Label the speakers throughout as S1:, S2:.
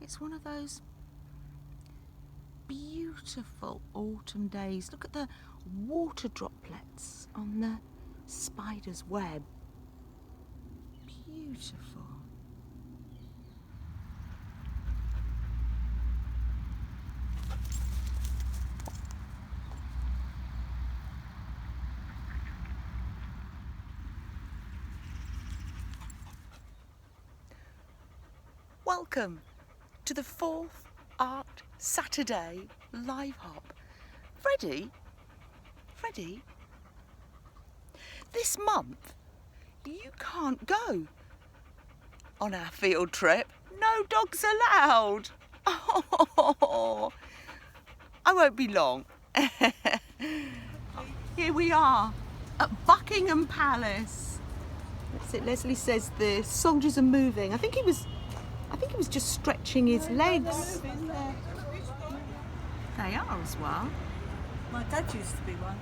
S1: It's one of those beautiful autumn days. Look at the water droplets on the spider's web. Beautiful. Welcome to the 4th Art Saturday live hop. Freddie, this month you can't go on our field trip. No dogs allowed. Oh, I won't be long. Here we are at Buckingham Palace. That's it. Leslie says the soldiers are moving. I think he was just stretching his legs. They are as well.
S2: My dad used to be one.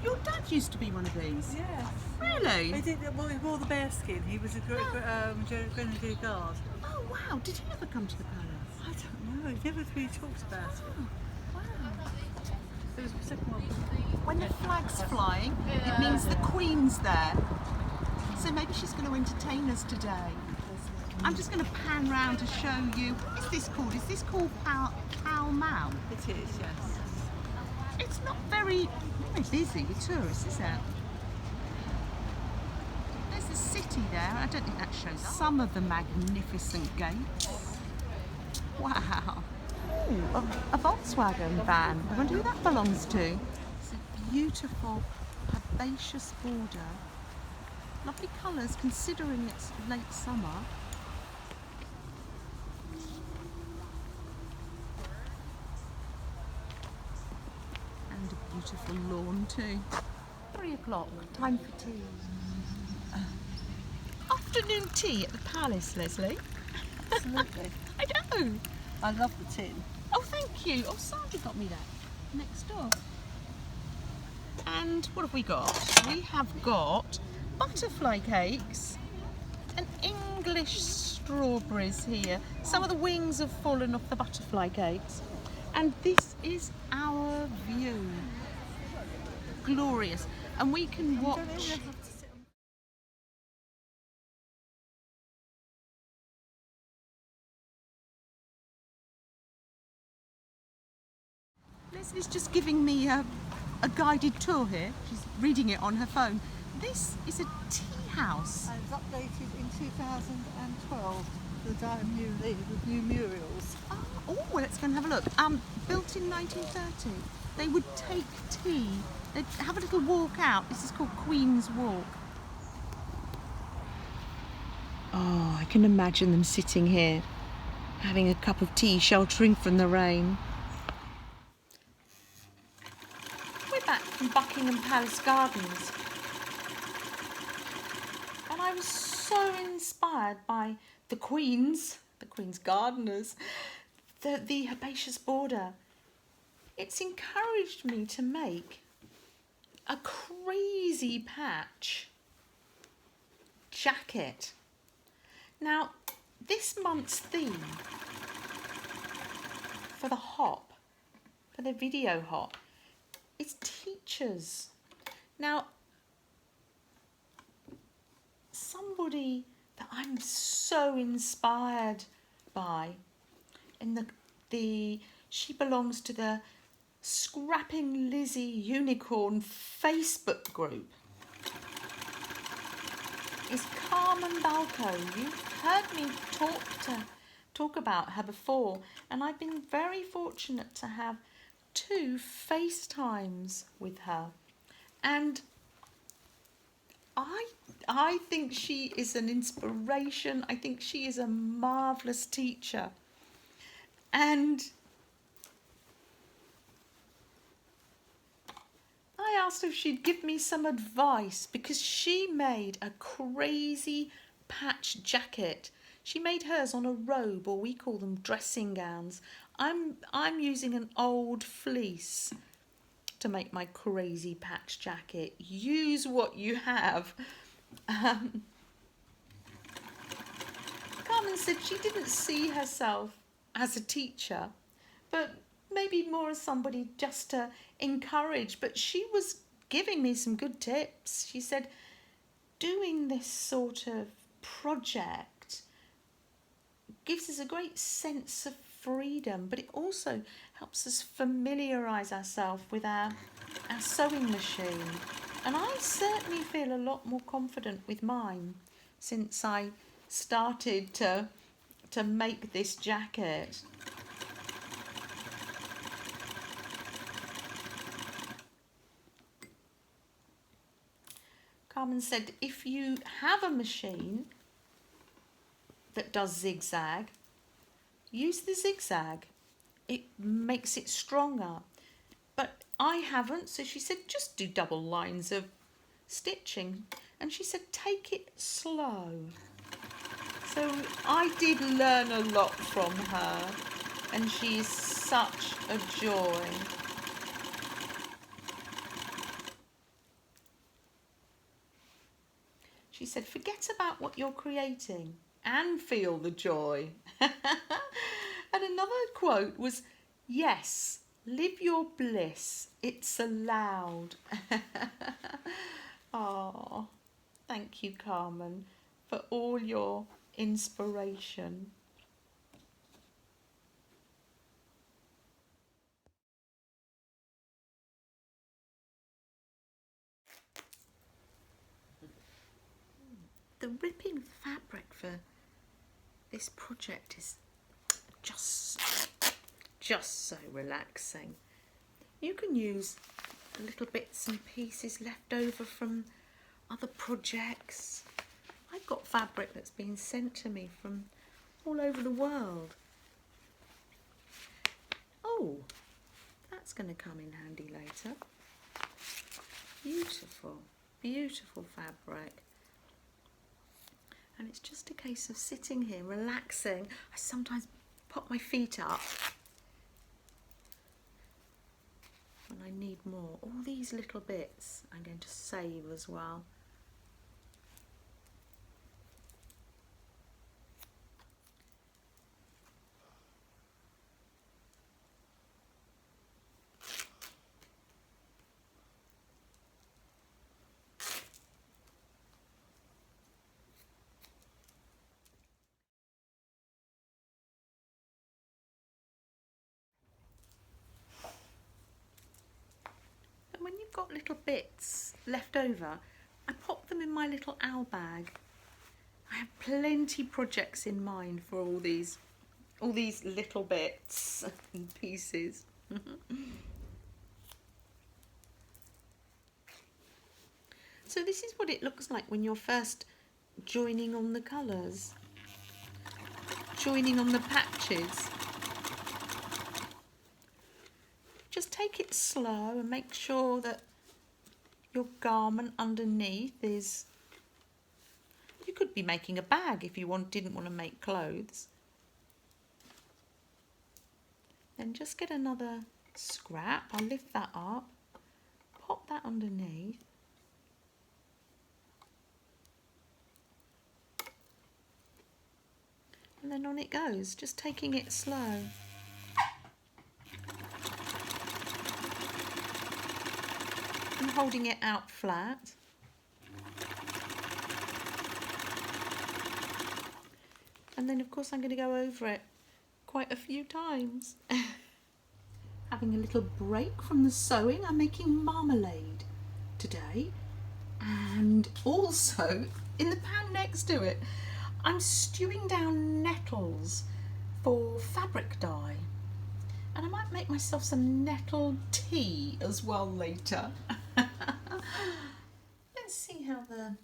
S1: Your dad used to be one of these?
S2: Yeah.
S1: Really?
S2: He wore the bear skin. He was a Grenadier Guard.
S1: Oh wow, did he ever come to the palace?
S2: I don't know, he never really talked about it.
S1: Wow.
S2: It was the second one.
S1: When the flag's flying, it means the Queen's there. So maybe she's going to entertain us today. I'm just going to pan round to show you. What is this called? Is this called Pall Mall?
S2: It is, yes.
S1: It's not very busy with tourists, is it? There's a city there. I don't think that shows some of the magnificent gates. Wow. Ooh, a Volkswagen van. I wonder who that belongs to. It's a beautiful herbaceous border. Lovely colours considering it's late summer. Beautiful lawn too. 3 o'clock, time for tea. Afternoon tea at the palace, Leslie.
S2: Absolutely.
S1: I know.
S2: I love the tin.
S1: Oh, thank you. Oh, Sandra got me that next door. And what have we got? We have got butterfly cakes and English strawberries here. Some of the wings have fallen off the butterfly cakes. And this is our view. Glorious. And we can watch. Leslie's just giving me a guided tour here. She's reading it on her phone. This is a tea house.
S2: And it was updated in 2012. With new murals.
S1: Oh, let's go and have a look. Built in 1930. They would take tea. They'd have a little walk out. This is called Queen's Walk. Oh, I can imagine them sitting here, having a cup of tea, sheltering from the rain. We're back from Buckingham Palace Gardens. And I was so inspired by the Queen's gardeners, the herbaceous border. It's encouraged me to make a crazy patch jacket. Now, this month's theme for the hop, for the video hop, is teachers. Now, somebody that I'm so inspired by, and she belongs to the Scrapping Lizzie Unicorn Facebook group, is Carmen Balko. You've heard me talk about her before, and I've been very fortunate to have 2 FaceTimes with her, and I think she is an inspiration. I think she is a marvellous teacher. And I asked her if she'd give me some advice because she made a crazy patch jacket. She made hers on a robe, or we call them dressing gowns. I'm using an old fleece to make my crazy patch jacket. Use what you have. Carmen said she didn't see herself as a teacher, but maybe more as somebody just to encourage. But she was giving me some good tips. She said, doing this sort of project gives us a great sense of freedom, but it also helps us familiarise ourselves with our sewing machine. And I certainly feel a lot more confident with mine since I started to make this jacket. Carmen said, if you have a machine that does zigzag, use the zigzag. It makes it stronger. But I haven't, so she said, just do double lines of stitching. And she said, take it slow. So I did learn a lot from her, and she is such a joy. She said, forget about what you're creating and feel the joy. And another quote was, yes, live your bliss, it's allowed. Oh, thank you, Carmen, for all your inspiration. The ripping fabric for this project is just so relaxing. You can use the little bits and pieces left over from other projects. I've got fabric that's been sent to me from all over the world. Oh, that's going to come in handy later. Beautiful, beautiful fabric. And it's just a case of sitting here, relaxing. I sometimes pop my feet up when I need more. All these little bits I'm going to save as well. When you've got little bits left over, I pop them in my little owl bag. I have plenty projects in mind for all these little bits and pieces. So this is what it looks like when you're first joining on the colours, joining on the patches. Just take it slow and make sure that your garment underneath is... You could be making a bag if you didn't want to make clothes. Then just get another scrap. I'll lift that up, pop that underneath. And then on it goes, just taking it slow. And holding it out flat. And then of course I'm going to go over it quite a few times. Having a little break from the sewing, I'm making marmalade today. And also, in the pan next to it, I'm stewing down nettles for fabric dye. And I might make myself some nettle tea as well later. Let's see how the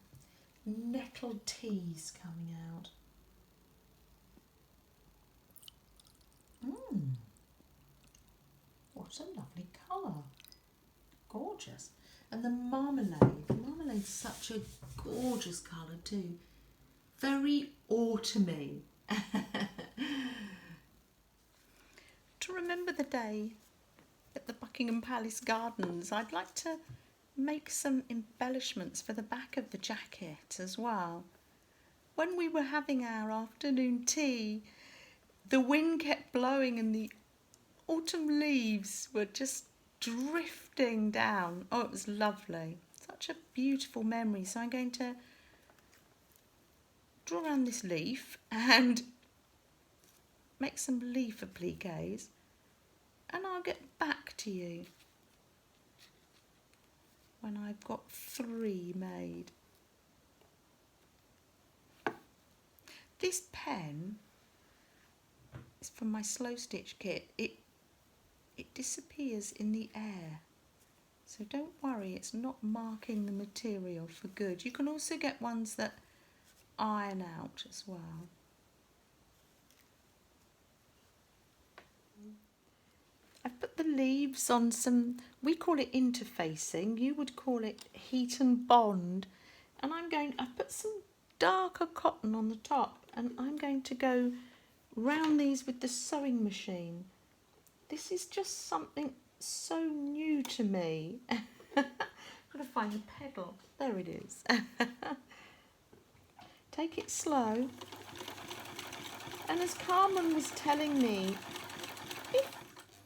S1: nettle tea's coming out. What a lovely colour. Gorgeous. And the marmalade's such a gorgeous colour too. Very autumny. To remember the day at the Buckingham Palace Gardens, I'd like to make some embellishments for the back of the jacket as well. When we were having our afternoon tea, the wind kept blowing and the autumn leaves were just drifting down. Oh, it was lovely. Such a beautiful memory. So I'm going to draw around this leaf and make some leaf appliques, and I'll get back to you when I've got 3 made. This pen is from my slow stitch kit. It disappears in the air, so don't worry, it's not marking the material for good. You can also get ones that iron out as well. I've put the leaves on some, we call it interfacing, you would call it heat and bond, and I've put some darker cotton on the top, and I'm going to go round these with the sewing machine. This is just something so new to me. I've got to find the pedal. There it is. Take it slow. And as Carmen was telling me,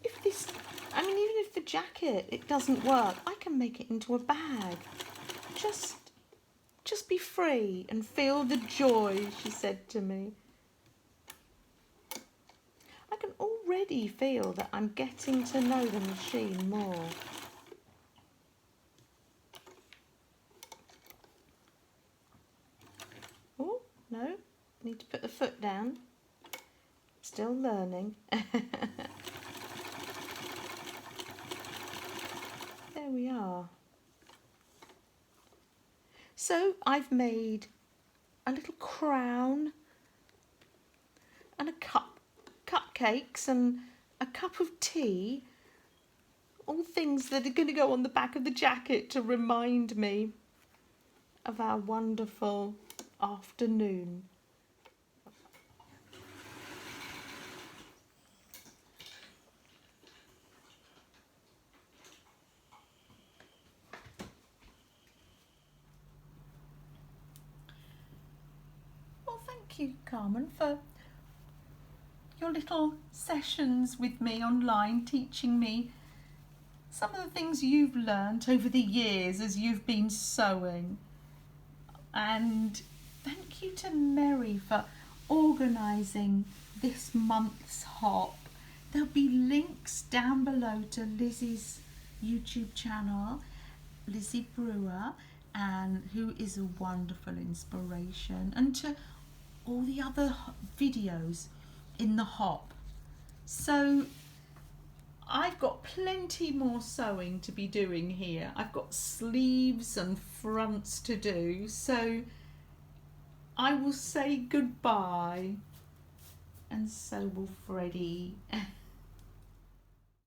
S1: if this, I mean, even if the jacket, it doesn't work, I can make it into a bag. Just be free and feel the joy, she said to me. I can already feel that I'm getting to know the machine more. Oh, no, need to put the foot down. Still learning. There we are. So I've made a little crown and a cupcakes and a cup of tea, all things that are going to go on the back of the jacket to remind me of our wonderful afternoon. Well, thank you, Carmen, for your little sessions with me online, teaching me some of the things you've learnt over the years as you've been sewing. And thank you to Meri for organising this month's hop. There'll be links down below to Lizzie's YouTube channel, Lizzie Brewer, and who is a wonderful inspiration, and to all the other videos in the hop. So I've got plenty more sewing to be doing here. I've got sleeves and fronts to do, so I will say goodbye, and so will Freddie.